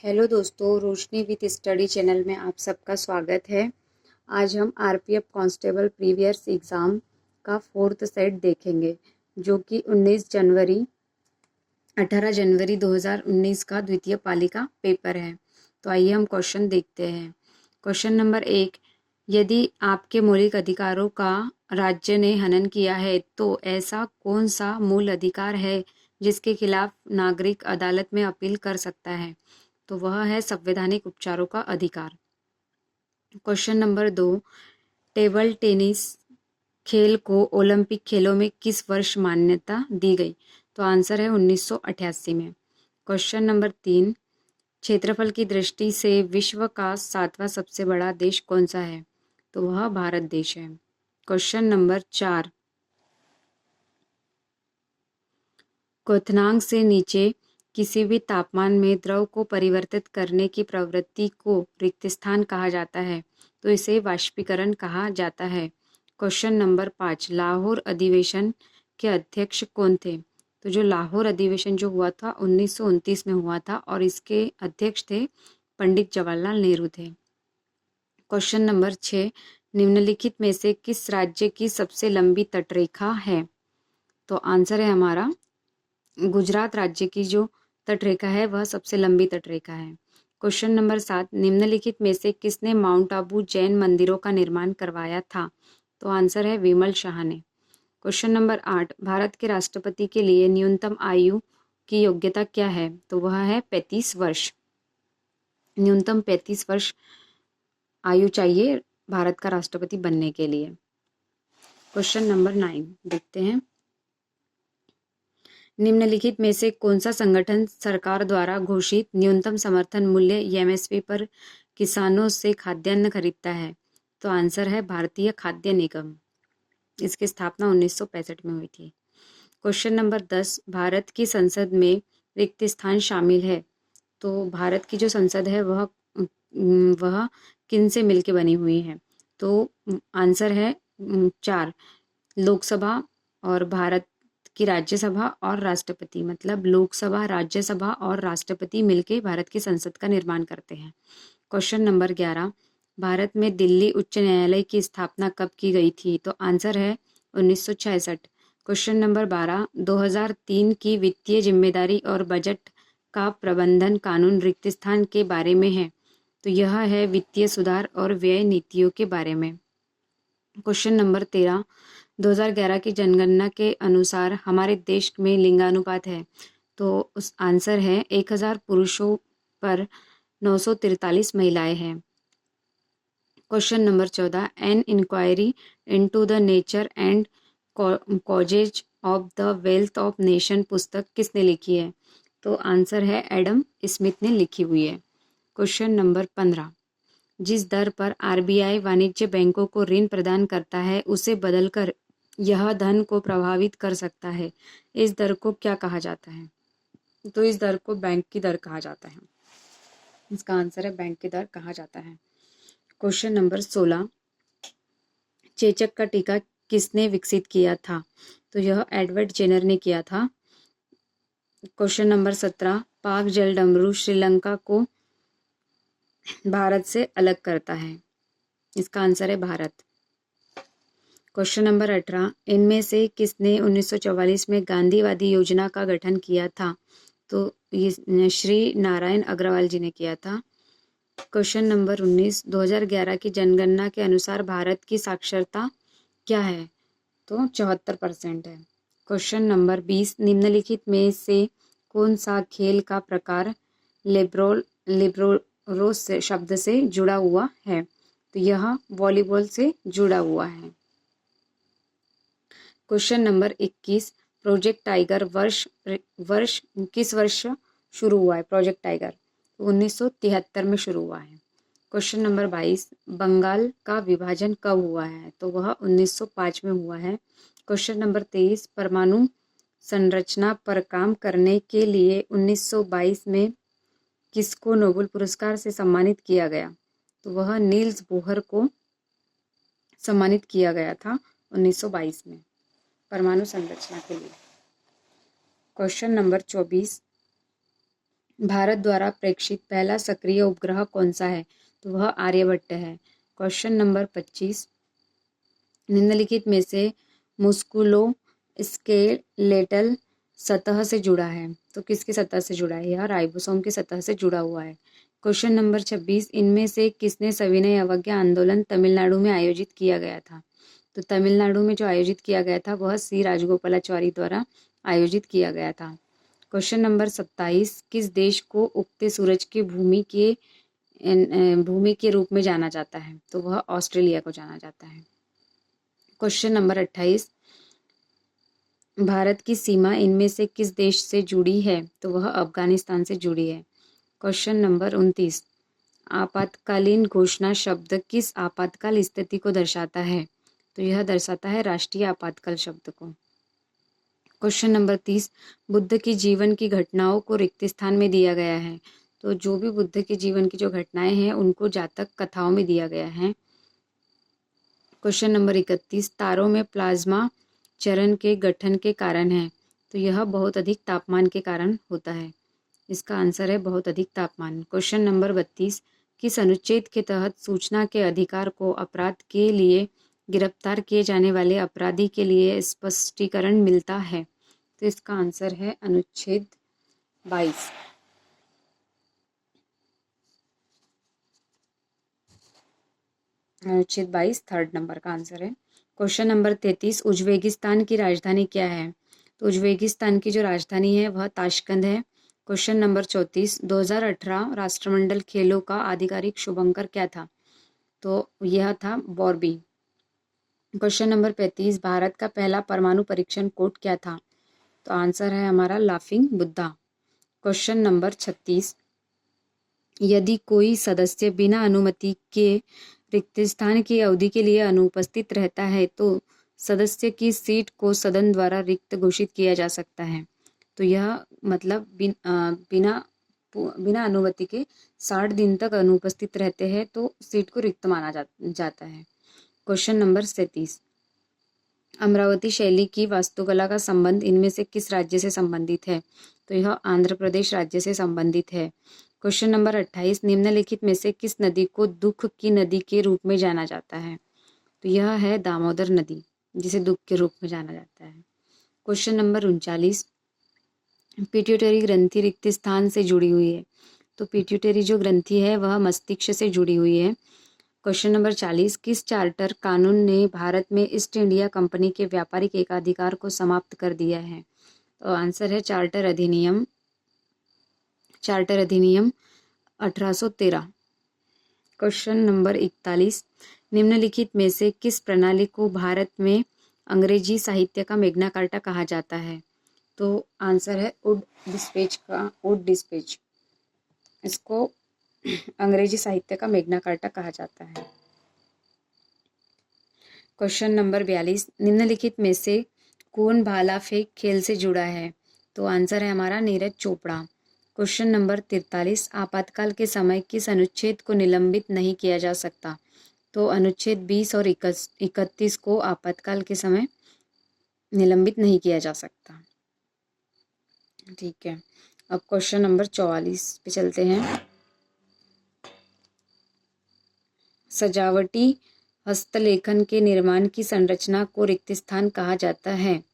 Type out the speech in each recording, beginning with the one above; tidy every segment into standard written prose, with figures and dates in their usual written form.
Hello दोस्तों, रोशनी with study channel में आप सबका स्वागत है। आज हम आरपीएफ कांस्टेबल प्रीवियस एग्ज़ाम का 4th सेट देखेंगे, जो कि 18 जनवरी 2019 का द्वितीय पाली का पेपर है। तो आइए हम क्वेश्चन देखते हैं। क्वेश्चन नंबर 1, यदि आपके मौलिक अधिकारों का राज्य ने हनन किया है तो ऐसा कौन सा मूल अधिकार है जिसके खिलाफ नागरिक अदालत में अपील कर सकता है? तो वह है संवैधानिक उपचारों का अधिकार। क्वेश्चन नंबर 2, टेबल टेनिस खेल को ओलंपिक खेलों में किस वर्ष मान्यता दी गई? तो आंसर है 1988 में। क्वेश्चन नंबर 3, क्षेत्रफल की दृष्टि से विश्व का 7वां सबसे बड़ा देश कौन सा है? तो वह भारत देश है। क्वेश्चन नंबर 4, क्वथनांक से नीचे किसी भी तापमान में द्रव को परिवर्तित करने की प्रवृत्ति को रिक्त स्थान कहा जाता है, तो इसे वाष्पीकरण कहा जाता है। क्वेश्चन नंबर 5, लाहौर अधिवेशन के अध्यक्ष कौन थे? तो जो लाहौर अधिवेशन जो हुआ था 1929 में हुआ था और इसके अध्यक्ष थे पंडित जवाहरलाल नेहरू थे। क्वेश्चन नंबर 6, निम्नलिखित में से किस राज्य की सबसे लंबी तटरेखा है? तो आंसर है हमारा गुजरात राज्य की जो तटरेखा है वह सबसे लंबी तटरेखा है। क्वेश्चन नंबर 7, निम्नलिखित में से किसने माउंट आबू जैन मंदिरों का निर्माण करवाया था? तो आंसर है विमल शाह ने। क्वेश्चन नंबर 8, भारत के राष्ट्रपति के लिए न्यूनतम आयु की योग्यता क्या है? तो वह है 35 वर्ष। न्यूनतम 35 वर्ष आयु चाहिए भारत का राष्ट्रपति बनने के लिए। क्वेश्चन नंबर 9 देखते हैं। निम्नलिखित में से कौन सा संगठन सरकार द्वारा घोषित न्यूनतम समर्थन मूल्य एमएसपी पर किसानों से खाद्यान्न खरीदता है? तो आंसर है भारतीय खाद्य निगम। इसकी स्थापना 1965 में हुई थी। क्वेश्चन नंबर 10, भारत की संसद में रिक्त स्थान शामिल है। तो भारत की जो संसद है वह किन से मिलके बनी हुई है? तो आंसर है 4, लोकसभा और भारत की राज्यसभा और राष्ट्रपति, मतलब लोकसभा, राज्यसभा और राष्ट्रपति मिलके भारत की संसद का निर्माण करते हैं। क्वेश्चन नंबर 11, भारत में दिल्ली उच्च न्यायालय की स्थापना कब की गई थी? तो आंसर है 1966। क्वेश्चन नंबर 12, 2003 की वित्तीय जिम्मेदारी और बजट का प्रबंधन कानून रिक्त स्थान के बारे में है। तो यह है वित्तीय सुधार और व्यय नीतियों के बारे में। क्वेश्चन नंबर 13, 2011 की जनगणना के अनुसार हमारे देश में लिंगानुपात है। तो उस आंसर है 1000 पुरुषों पर 943 महिलाएं हैं। Question number 14, an inquiry into the nature and causes of the wealth of nation पुस्तक किसने लिखी है? तो आंसर है एडम स्मिथ ने लिखी हुई है। क्वेश्चन नंबर 15, जिस दर पर आरबीआई वाणिज्य बैंकों को ऋण प्रदान करता है उसे बदलकर यह धन को प्रभावित कर सकता है। इस दर को क्या कहा जाता है? तो इस दर को बैंक की दर कहा जाता है। इसका आंसर है बैंक की दर कहा जाता है। क्वेश्चन नंबर 16, चेचक का टीका किसने विकसित किया था? तो यह एडवर्ड जेनर ने किया था। क्वेश्चन नंबर 17, पाक जल डमरू श्रीलंका को भारत से अलग करता है। इसका आंसर है भारत। क्वेश्चन नंबर 18, इनमें से किसने 1944 में गांधीवादी योजना का गठन किया था? तो ये श्री नारायण अग्रवाल जी ने किया था। क्वेश्चन नंबर 19, 2011 की जनगणना के अनुसार भारत की साक्षरता क्या है? तो 74% है। क्वेश्चन नंबर 20, निम्नलिखित में से कौन सा खेल का प्रकार लिब्रो शब्द से जुड़ा हुआ है? तो यह वॉलीबॉल से जुड़ा हुआ है। क्वेश्चन नंबर 21, प्रोजेक्ट टाइगर वर्ष किस वर्ष शुरू हुआ है? प्रोजेक्ट टाइगर 1973 में शुरू हुआ है। क्वेश्चन नंबर 22, बंगाल का विभाजन कब हुआ है? तो वह 1905 में हुआ है। क्वेश्चन नंबर 23, परमाणु संरचना पर काम करने के लिए 1922 में किसको नोबेल पुरस्कार से सम्मानित किया गया? तो वह नील्स बोहर को सम्मानित किया गया था 1922 में परमाणु संरचना के लिए। क्वेश्चन नंबर 24, भारत द्वारा प्रेक्षित पहला सक्रिय उपग्रह कौन सा है? तो वह आर्यभट्ट है। क्वेश्चन नंबर 25, निम्नलिखित में से मुस्कुलो स्केलेटल सतह से जुड़ा है? तो किसकी सतह से जुड़ा है? यह राइबोसोम की सतह से जुड़ा हुआ है। क्वेश्चन नंबर 26, इनमें से किसने सविनय अवज्ञा आंदोलन तमिलनाडु में आयोजित किया गया था? तो तमिलनाडु में जो आयोजित किया गया था वह सी राजगोपालाचारी द्वारा आयोजित किया गया था। क्वेश्चन नंबर 27, किस देश को उगते सूरज की भूमि के रूप में जाना जाता है? तो वह ऑस्ट्रेलिया को जाना जाता है। क्वेश्चन नंबर 28, भारत की सीमा इनमें से किस देश से जुड़ी है? तो वह अफगानिस्तान से जुड़ी है। क्वेश्चन नंबर 29, आपातकालीन घोषणा शब्द किस आपातकाल स्थिति को दर्शाता है? तो यह दर्शाता है राष्ट्रीय आपातकाल शब्द को। क्वेश्चन नंबर 30, बुद्ध की जीवन की घटनाओं को रिक्त स्थान में दिया गया है। तो जो भी बुद्ध के जीवन की जो घटनाएं हैं उनको जातक कथाओं में दिया गया है। क्वेश्चन नंबर 31, तारों में प्लाज्मा चरण के गठन के कारण है। तो यह बहुत अधिक तापमान के कारण होता है। इसका आंसर है बहुत अधिक तापमान। क्वेश्चन नंबर 32, किस अनुच्छेद के तहत सूचना के अधिकार को अपराध के लिए गिरफ्तार किए जाने वाले अपराधी के लिए स्पष्टीकरण मिलता है? तो इसका आंसर है अनुच्छेद 22। अनुच्छेद 22 थर्ड नंबर का आंसर है। क्वेश्चन नंबर 33, उज्बेकिस्तान की राजधानी क्या है? तो उज्बेकिस्तान की जो राजधानी है वह ताशकंद है। क्वेश्चन नंबर 34, 2018 राष्ट्रमंडल खेलों का आधिकारिक शुभंकर क्या था? तो यह था बॉर्बी। क्वेश्चन नंबर 35, भारत का पहला परमाणु परीक्षण कोड क्या था? तो आंसर है हमारा लाफिंग बुद्धा। क्वेश्चन नंबर 36, यदि कोई सदस्य बिना अनुमति के रिक्त स्थान की अवधि के लिए अनुपस्थित रहता है तो सदस्य की सीट को सदन द्वारा रिक्त घोषित किया जा सकता है। तो यह मतलब बिना अनुमति के 60 दिन तक अनुपस्थित रहते हैं तो सीट को रिक्त माना जाता है। क्वेश्चन नंबर 37, अमरावती शैली की वास्तुकला का संबंध इनमें से किस राज्य से संबंधित है? तो यह आंध्र प्रदेश राज्य से संबंधित है। क्वेश्चन नंबर 28, निम्नलिखित में से किस नदी को दुख की नदी के रूप में जाना जाता है? तो यह है दामोदर नदी, जिसे दुख के रूप में जाना जाता है। क्वेश्चन नंबर 39, पिट्यूटरी ग्रंथि रिक्त स्थान से जुड़ी हुई है। तो पिट्यूटरी जो ग्रंथि है वह मस्तिष्क से जुड़ी हुई है। क्वेश्चन नंबर 40, किस चार्टर कानून ने भारत में ईस्ट इंडिया कंपनी के व्यापारिक एकाधिकार को समाप्त कर दिया है? तो आंसर है चार्टर अधिनियम 1813। क्वेश्चन नंबर 41, निम्नलिखित में से किस प्रणाली को भारत में अंग्रेजी साहित्य का मैग्ना कार्टा कहा जाता है? तो आंसर है वुड डिस्पेच। इसको अंग्रेजी साहित्य का मैग्ना कार्टा कहा जाता है। क्वेश्चन नंबर 42, निम्नलिखित में से कौन भाला फेंक खेल से जुड़ा है? तो आंसर है हमारा नीरज चोपड़ा। क्वेश्चन नंबर 43, आपातकाल के समय किस अनुच्छेद को निलंबित नहीं किया जा सकता? तो अनुच्छेद 20 और 31 को आपातकाल के समय निलंबित नहीं किया जा सकता। ठीक है, अब क्वेश्चन नंबर 44 पे चलते हैं। सजावटी हस्तलेखन के निर्माण की संरचना को रिक्त स्थान कहा जाता है।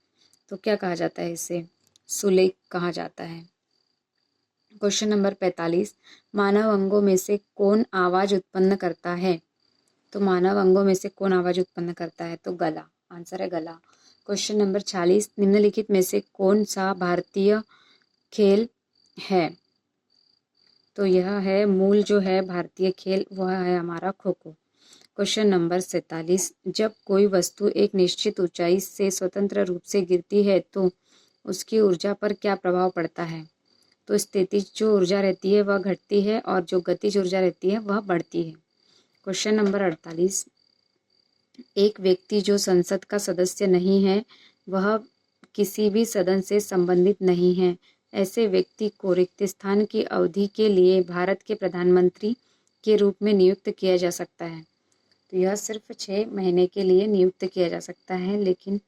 तो क्या कहा जाता है इसे? सुलेख कहा जाता है। क्वेश्चन नंबर 45, मानव अंगों में से कौन आवाज उत्पन्न करता है? तो मानव अंगों में से कौन आवाज उत्पन्न करता है? तो गला। आंसर है गला। क्वेश्चन नंबर 46, निम्नलिखित में से कौन सा भारतीय खेल है? तो यह है मूल जो है भारतीय खेल वह है हमारा खो खो। क्वेश्चन नंबर 47, जब कोई वस्तु एक निश्चित ऊंचाई से स्वतंत्र रूप से गिरती है तो उसकी ऊर्जा पर क्या प्रभाव पड़ता है? तो स्थितिज जो ऊर्जा रहती है वह घटती है और जो गतिज ऊर्जा रहती है वह बढ़ती है। क्वेश्चन नंबर 48, एक व्यक्ति जो संसद का सदस्य नहीं है वह किसी भी सदन से संबंधित नहीं है। ऐसे व्यक्ति को रिक्त स्थान की अवधि के लिए भारत के प्रधानमंत्री के रूप में नियुक्त किया जा सकता है। तो यह सिर्फ 6 महीने के लिए नियुक्त किया जा सकता है, लेकिन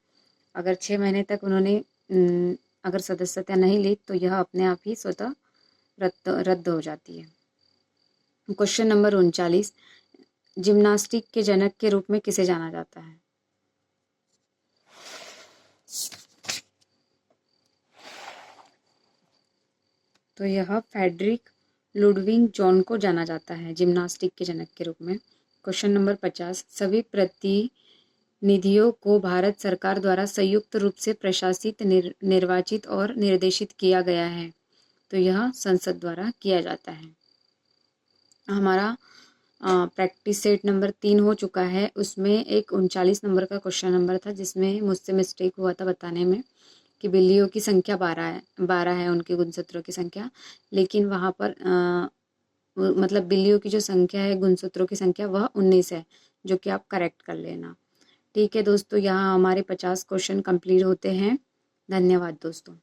अगर 6 महीने तक उन्होंने अगर सदस्यता नहीं ली तो यह अपने आप ही स्वतः रद्द हो जाती है। क्वेश्चन नंबर 39, जिम्नास्टिक के जनक के रूप में किसे जाना जाता है? तो यह फ्रेडरिक लुडविग जॉन को जाना जाता है जिम्नास्टिक के जनक के रूप में। क्वेश्चन नंबर 50, सभी प्रतिनिधियों को भारत सरकार द्वारा संयुक्त रूप से प्रशासित, निर्वाचित और निर्देशित किया गया है। तो यह संसद द्वारा किया जाता है। हमारा प्रैक्टिस सेट नंबर 3 हो चुका है। उसमें एक 39 नंबर का क्वेश्चन नंबर था जिसमें मुझसे मिस्टेक हुआ था बताने में कि बिल्लियों की संख्या 12 है उनके गुणसूत्रों की संख्या, लेकिन वहाँ पर मतलब बिल्लियों की जो संख्या है, गुणसूत्रों की संख्या, वह 19 है, जो कि आप करेक्ट कर लेना। ठीक है दोस्तों, यहाँ हमारे 50 क्वेश्चन कंप्लीट होते हैं। धन्यवाद दोस्तों।